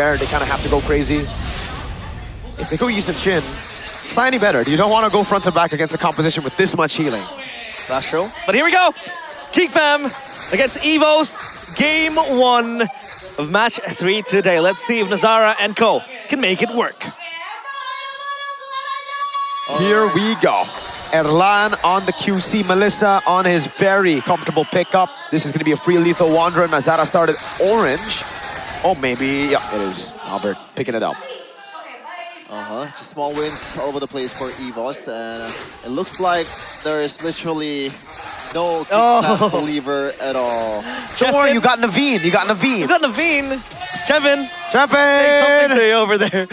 They kind of have to go crazy. If they go Yusin Chin, slightly better. You don't want to go front to back against a composition with this much healing. That's true. But here we go. Geek fam against Evos. Game 1 of match 3 today. Let's see if Nazara and Co can make it work. Here we go. Erlan on the QC, Melissa on his very comfortable pickup. This is going to be a free lethal wanderer. Nazara started orange. Oh, maybe, yeah, it is. Albert picking it up. Just small wins all over the place for Evos, and it looks like there is literally no believer at all. Don't worry, you got Naveen. You got Naveen. You got Naveen. Chevin. Chevin! Hey, over there.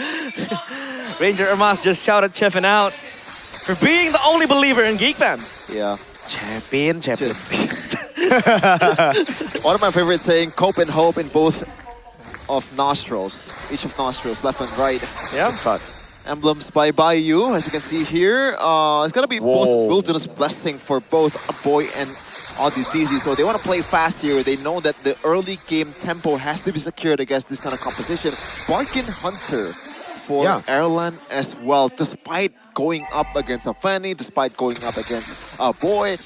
Ranger Ermas just shouted Chevin out for being the only believer in Geek fam. Yeah. Champion. One of my favorites saying cope and hope in both of nostrils. Each of nostrils, left and right. Yeah. Emblems by Bayou, as you can see here. It's gonna be both Wilderness Blessing for both Boy and Auditizi. So they want to play fast here. They know that the early game tempo has to be secured against this kind of composition. Barkin Hunter for Erlan as well, despite going up against a Fanny, despite going up against a Boy.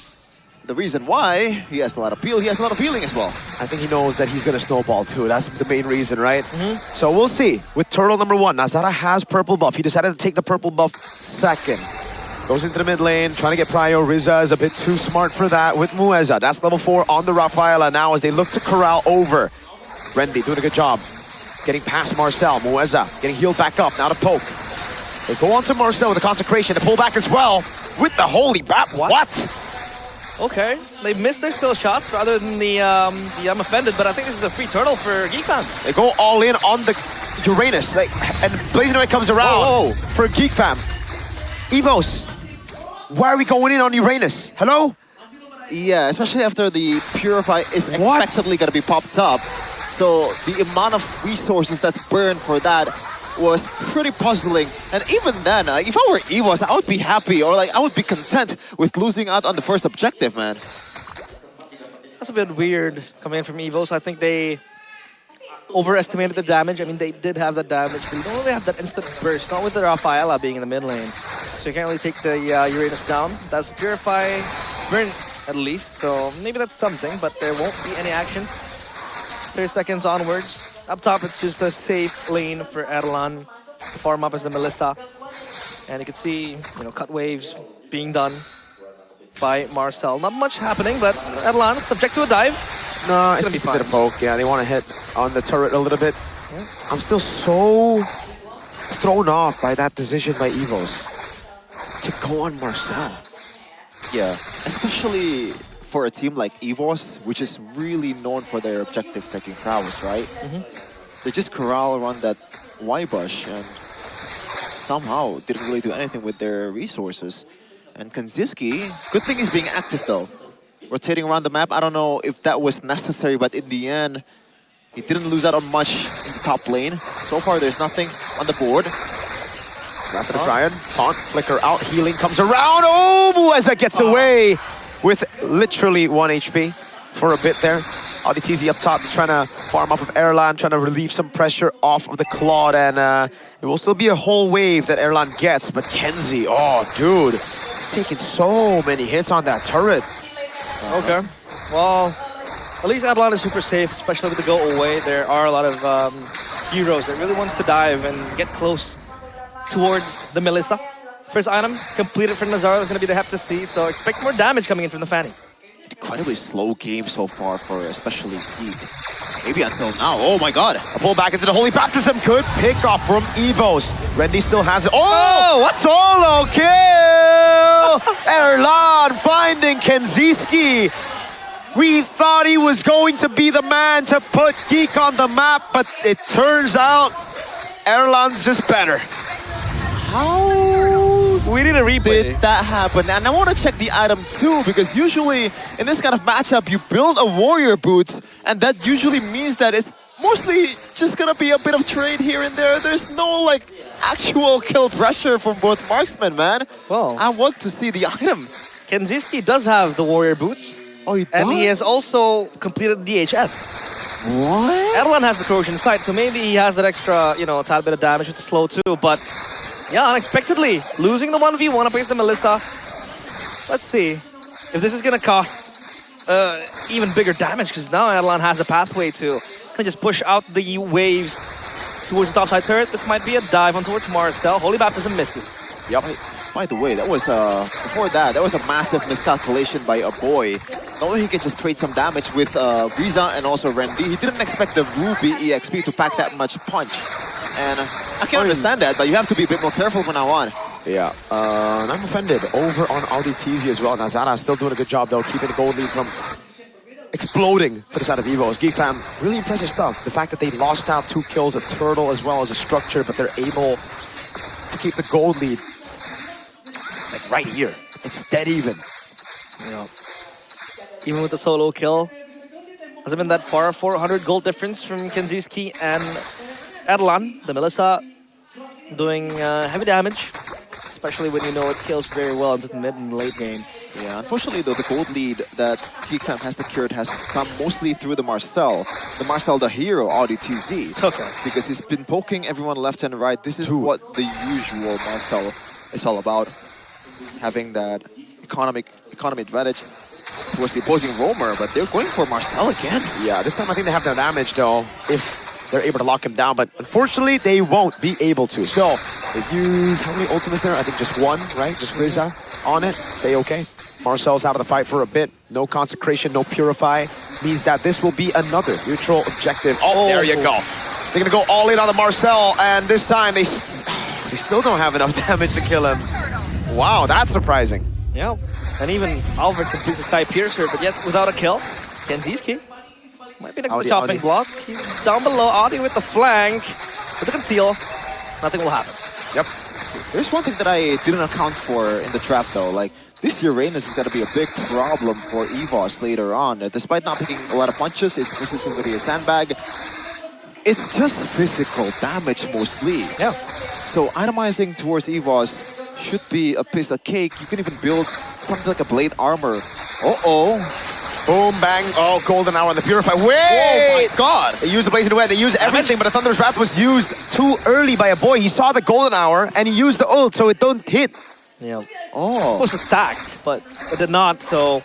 The reason why, he has a lot of peel, he has a lot of healing as well. I think he knows that he's going to snowball too. That's the main reason, right? So we'll see. With turtle number 1, Nazara has purple buff. He decided to take the purple buff second. Goes into the mid lane, trying to get prio. Rizza is a bit too smart for that with Mueza. That's level 4 on the Rafaela now as they look to corral over. Rendy doing a good job. Getting past Marcel. Mueza getting healed back up. Now to poke. They go on to Marcel with the consecration to pull back as well with the holy bat. What? Okay, they missed their skill shots rather than the I'm offended, but I think this is a free turtle for Geek fam. They go all in on the Uranus, and Blazing Knight comes around for Geek fam. Evos, why are we going in on Uranus? Hello? Yeah, especially after the Purify is expectedly going to be popped up. So the amount of resources that's burned for that was pretty puzzling. And even then, if I were Evos, I would be happy, or I would be content with losing out on the first objective, man. That's a bit weird coming in from Evos. I think they overestimated the damage. I mean, they did have that damage, but you don't really have that instant burst, not with the Rafaela being in the mid lane. So you can't really take the Uranus down. That's Purify burn at least, so maybe that's something, but there won't be any action. 30 seconds onwards. Up top, it's just a safe lane for Erlan. The farm up is the Melissa. And you can see, cut waves being done by Marcel. Not much happening, but Erlan subject to a dive. No, it's just a bit of poke. Yeah, they want to hit on the turret a little bit. Yeah. I'm still so thrown off by that decision by Evos to go on Marcel. Yeah, especially for a team like Evos, which is really known for their objective-taking prowess, right? They just corral around that Y-Bush and somehow didn't really do anything with their resources. And Kanziski, good thing he's being active though. Rotating around the map, I don't know if that was necessary, but in the end, he didn't lose out on much in the top lane. So far, there's nothing on the board. Rapid Brian, taunt, flicker out, healing comes around. Oh, Mueza gets away with literally 1 HP for a bit there. Auditizi up top trying to farm off of Erlan, trying to relieve some pressure off of the Claude, and it will still be a whole wave that Erlan gets, but Kenzie, oh dude, taking so many hits on that turret. Okay, well, at least Erlan is super safe, especially with the go away. There are a lot of heroes that really wants to dive and get close towards the Melissa. First item completed for Nazara is going to be the Hep to see, so expect more damage coming in from the Fanny. Incredibly slow game so far for especially Geek. Maybe until now. Oh my god. A pull back into the Holy Baptism. Good pick off from Evos. Rendy still has it. Oh! What? Solo kill! Erlan finding Kenziski. We thought he was going to be the man to put Geek on the map, but it turns out Erlan's just better. How we need a replay. Did that happen? And I want to check the item too, because usually in this kind of matchup, you build a warrior boots, and that usually means that it's mostly just gonna be a bit of trade here and there. There's no actual kill pressure from both marksmen, man. Well, I want to see the item. Kenziski does have the warrior boots. Oh, he does? And he has also completed DHS. What? Erlan has the corrosion sight, so maybe he has that extra, you know, a tad bit of damage with the slow too. But yeah, unexpectedly losing the 1v1 against the Melissa. Let's see if this is gonna cost even bigger damage, because now Erlan has a pathway to just push out the waves towards the topside turret. This might be a dive on towards Marcel. Holy Baptism missed it. Yep. By the way, that was before that was a massive miscalculation by a boy. Knowing he can just trade some damage with Riza and also Randy, he didn't expect the Ruby EXP to pack that much punch. And I can understand that, but you have to be a bit more careful from now on. Yeah, and I'm offended over on Audi TZ as well. Nazara still doing a good job though, keeping the gold lead from exploding to the side of Evos. Geek fam, really impressive stuff. The fact that they lost out 2 kills, a turtle as well as a structure, but they're able to keep the gold lead like right here. It's dead even. Yeah. Even with the solo kill, hasn't been that far. 400 gold difference from Kenziski and Erlan. The Melissa doing heavy damage, especially when you know it scales very well into the mid and late game. Yeah, unfortunately though, the gold lead that Geek has secured has come mostly through the Marcel. The Marcel, the hero, Audi TZ. Took her. Because he's been poking everyone left and right. This is what the usual Marcel is all about. Having that economy advantage towards the opposing roamer, but they're going for Marcel again. Yeah, this time I think they have no damage though, if they're able to lock him down, but unfortunately they won't be able to. So they use, how many ultimates there? I think just one, right? Just Riza on it, stay okay. Marcel's out of the fight for a bit. No consecration, no purify. Means that this will be another neutral objective. Oh, there you go. They're gonna go all in on the Marcel, and this time they still don't have enough damage to kill him. Wow, that's surprising. Yeah, and even Albert completes the Sky Piercer, but yet without a kill. Kenziski might be next to the chopping block. He's down below. Audi with the flank, with the conceal. Nothing will happen. Yep. There's one thing that I didn't account for in the trap though. Like, this Uranus is going to be a big problem for Evos later on. Despite not picking a lot of punches, it's going to be a sandbag. It's just physical damage mostly. Yeah. So itemizing towards Evos should be a piece of cake. You can even build something like a blade armor. Boom, bang. Oh, golden hour on the purify. Wait! Oh my god! They used the blazing web. They used everything, but the Thunderous Wrath was used too early by a boy. He saw the golden hour and he used the ult, so it don't hit. Yeah. Oh. It was a stack, but it did not. So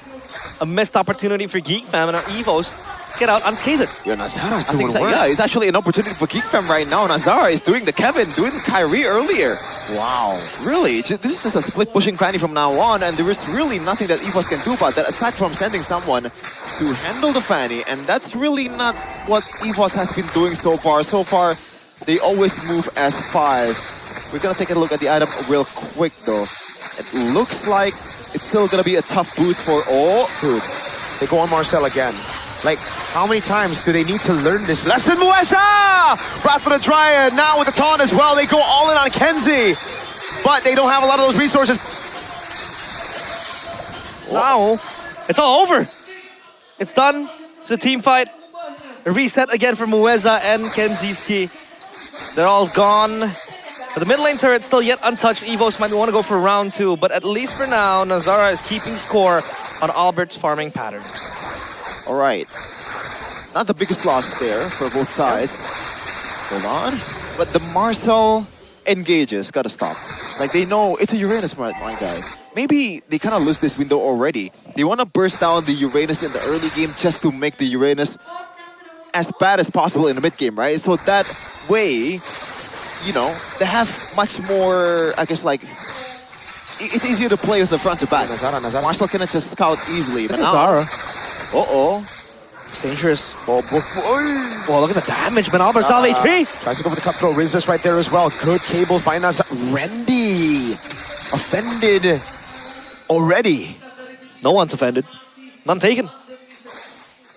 a missed opportunity for Geek Fam and our Evos get out unscathed. Yeah, Nazara's I think doing so, work. yeah, it's actually an opportunity for Geek Fam right now. Nazara is doing the Kevin, doing the Kyrie earlier. Wow. Really, this is just a split pushing Fanny from now on, and there is really nothing that Evos can do about that aside from sending someone to handle the Fanny, and that's really not what Evos has been doing so far. So far, they always move as 5. We're gonna take a look at the item real quick though. It looks like it's still gonna be a tough boot for Dude, they go on Marcel again. Like, how many times do they need to learn this lesson? Muesa! Wrath for the Dryad, now with the taunt as well. They go all in on Kenzie, but they don't have a lot of those resources. Now, it's all over. It's done. It's a team fight. A reset again for Mueza and Kenziski. They're all gone. But the mid lane turret still yet untouched. Evos might want to go for round 2, but at least for now, Nazara is keeping score on Albert's farming pattern. All right. Not the biggest loss there for both sides. Hold on. But the Marcel engages. Gotta stop. Like, they know it's a Uranus, my guy. Maybe they kind of lose this window already. They want to burst down the Uranus in the early game just to make the Uranus as bad as possible in the mid game, right? So that way, you know, they have much more, I guess, like, it's easier to play with the front to back. Nazara. Marcel cannot just scout easily. But now, Nazara. It's dangerous. Oh, look at the damage, man. Albert's down HP. Tries to go for the cutthroat. Rizza's right there as well. Good cables by Nazara. Randy offended already. No one's offended. None taken.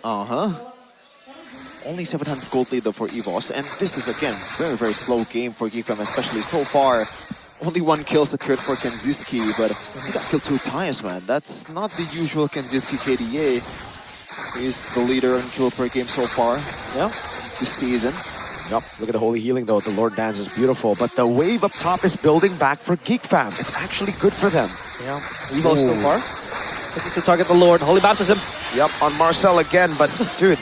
Only 700 gold lead though for Evos, and this is again very, very slow game for Geek, especially so far. Only 1 kill secured for Kenziski, but he got killed 2 times, man. That's not the usual Kenziski KDA. He's the leader in kill per game so far. Yeah. This season. Yep, look at the holy healing though. The Lord Dance is beautiful, but the wave up top is building back for Geek Fam. It's actually good for them. Yeah. Evos so far. Looking to target the Lord. Holy Baptism. Yep, on Marcel again, but dude,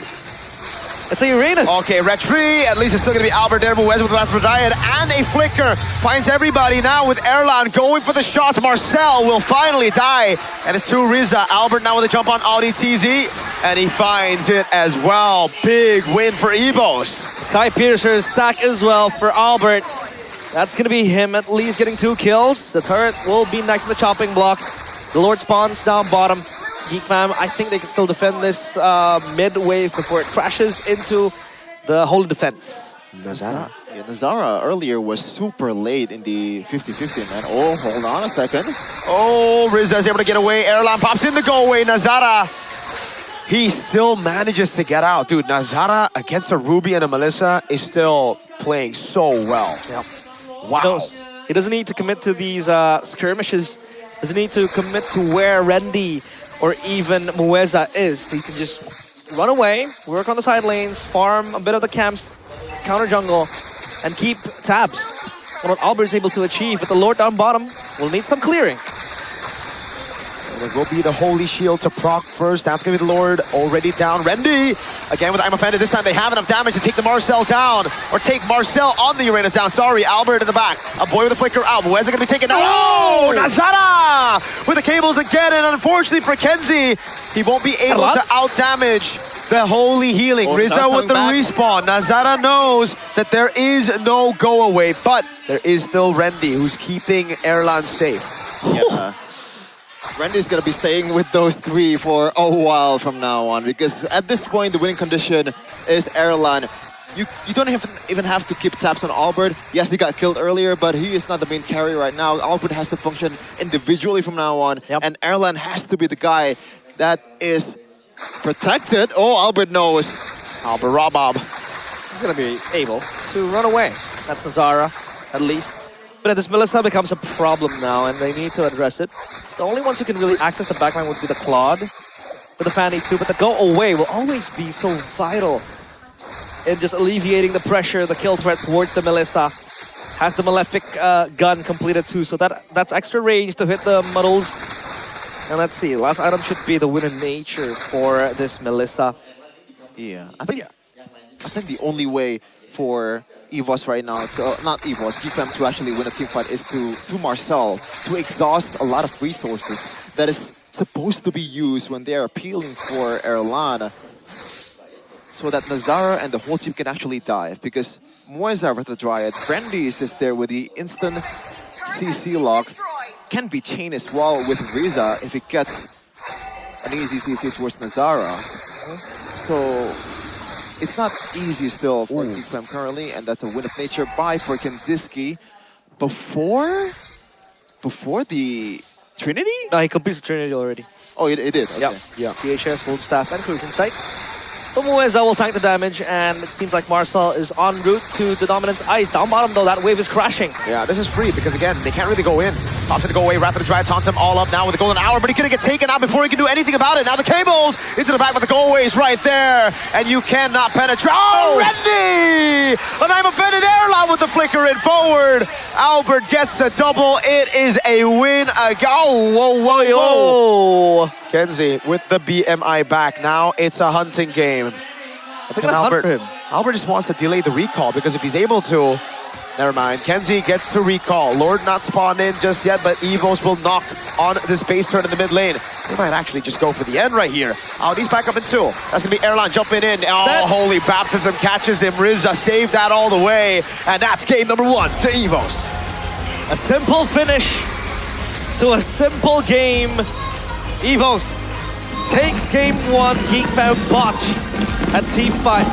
It's a Uranus. Okay, red tree. At least it's still going to be Albert there. Muez with the last Giant and a flicker. Finds everybody now with Erlan going for the shots. Marcel will finally die. And it's to Riza. Albert now with a jump on Audi TZ. And he finds it as well. Big win for Evos. Sky Piercer's stack as well for Albert. That's going to be him at least getting 2 kills. The turret will be next to the chopping block. The Lord spawns down bottom. Geek fam, I think they can still defend this mid-wave before it crashes into the holy defense. Nazara. Yeah, Nazara earlier was super late in the 50-50, man. Oh, hold on a second. Oh, Rizza's able to get away. Erlan pops in the go away. Nazara. He still manages to get out. Dude, Nazara against a Ruby and a Melissa is still playing so well. Yep. Wow. He doesn't need to commit to these skirmishes. Doesn't need to commit to where Randy or even Mueza is. He can just run away, work on the side lanes, farm a bit of the camps, counter jungle, and keep tabs on what Albert's able to achieve. But the Lord down bottom will need some clearing. And it will be the Holy Shield to proc first. That's going to be the Lord already down. Randy, again with I'm Offended. This time they have enough damage to take the Marcel down. Or take Marcel on the Uranus down. Sorry, Albert in the back. A boy with a flicker out. Where's it going to be taken? Oh! Nazara! With the cables again. And unfortunately for Kenzie, he won't be able to out-damage the Holy Healing. Oh, Rizza with the back. respawn. Nazara knows that there is no go-away. But there is still Randy who's keeping Erlan safe. Yeah. Randy's gonna be staying with those 3 for a while from now on, because at this point the winning condition is Erlan. You don't even have to keep tabs on Albert. Yes, he got killed earlier, but he is not the main carry right now. Albert has to function individually from now on, and Erlan has to be the guy that is protected. Oh, Albert knows. Albert Robob. He's going to be able to run away. That's Nazara, at least. But this Melissa becomes a problem now, and they need to address it. The only ones who can really access the backline would be the Claude, with the Fanny too, but the go away will always be so vital in just alleviating the pressure, the kill threat towards the Melissa. Has the Malefic gun completed too, so that's extra range to hit the muddles. And let's see, last item should be the Winner Nature for this Melissa. Yeah, I think the only way for Evos right now, not Evos, GFM to actually win a team fight is to Marcel, to exhaust a lot of resources that is supposed to be used when they are appealing for Erlan, so that Nazara and the whole team can actually dive, because Moisa with the Dryad, Brandy is just there with the instant CC lock, can be chained as well with Riza if it gets an easy CC towards Nazara. So it's not easy still for GFM currently, and that's a win of nature by for Kenziski before the Trinity? He completes the Trinity already. Oh, it did. Okay. Yeah. PHS, Gold Staff, and Cruising Sight. So Mueza will tank the damage, and it seems like Marcel is en route to the Dominance Ice. Down bottom, though, that wave is crashing. Yeah, this is free because, again, they can't really go in. Opts to go away, Wrath of the Dryad taunts him all up now with the golden hour, but he's going to get taken out before he can do anything about it. Now the cables into the back, but the go-aways right there, and you cannot penetrate. Oh, Randy! And I'm offended Airline with the flicker in forward. Albert gets the double. It is a win. Oh, whoa. Kenzie with the BMI back. Now it's a hunting game. I think Albert just wants to delay the recall, because if he's able to, never mind. Kenzie gets to recall. Lord not spawned in just yet, but Evos will knock on this base turn in the mid lane. They might actually just go for the end right here. Oh, he's back up in 2. That's going to be Airline jumping in. Oh, holy baptism catches him. Rizza saved that all the way. And that's game number 1 to Evos. A simple finish to a simple game. Evos takes game 1, Geek Fam botch at team fight.